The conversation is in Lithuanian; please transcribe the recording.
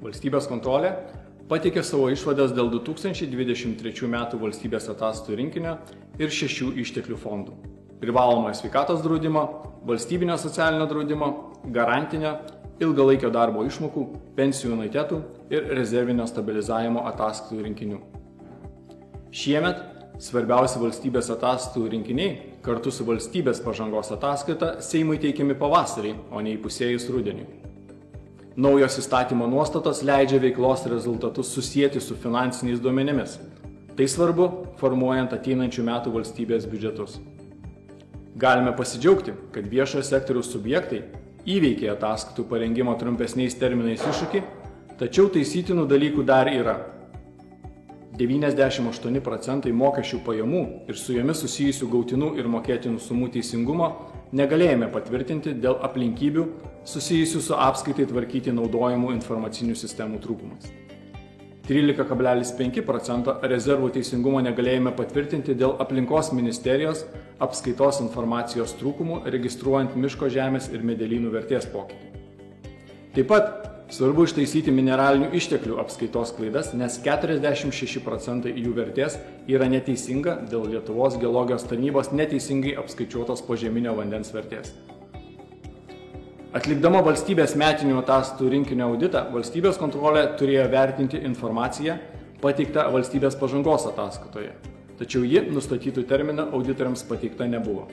Valstybės kontrolė pateikė savo išvadas dėl 2023 metų valstybės ataskaitų rinkinio ir 6 išteklių fondų – privalomojo sveikatos draudimo, valstybinio socialinio draudimo, garantinio, ilgalaikio darbo išmokų, pensijų anuitetų ir rezervinio stabilizavimo ataskaitų rinkinių. Šiemet svarbiausi valstybės ataskaitų rinkiniai kartu su valstybės pažangos ataskaita Seimui teikiami pavasarį, o ne įpusėjus rudeniui. Naujos įstatymo nuostatos leidžia veiklos rezultatus susijęti su finansiniais duomenimis. Tai svarbu, formuojant ateinančių metų valstybės biudžetus. Galime pasidžiaugti, kad viešojo sektoriaus subjektai įveikė ataskaitų parengimo trumpesniais terminais iššūkį, tačiau taisytinų dalykų dar yra. 98% mokesčių pajamų ir su jomis susijusių gautinų ir mokėtinų sumų teisingumo negalėjome patvirtinti dėl aplinkybių susijusių su apskaitai tvarkyti naudojamų informacinių sistemų trūkumais. 13,5% rezervų teisingumo negalėjome patvirtinti dėl aplinkos ministerijos apskaitos informacijos trūkumų registruojant miško žemės ir medelynų vertės pokytį. Taip pat svarbu ištaisyti mineralinių išteklių apskaitos klaidas, nes 46% jų vertės yra neteisinga dėl Lietuvos geologijos tarnybos neteisingai apskaičiuotos požeminio vandens vertės. Atlikdama valstybės metinių ataskaitų rinkinio auditą, valstybės kontrolė turėjo vertinti informaciją pateiktą valstybės pažangos ataskaitoje, tačiau ji nustatytų terminą auditoriams pateikta nebuvo.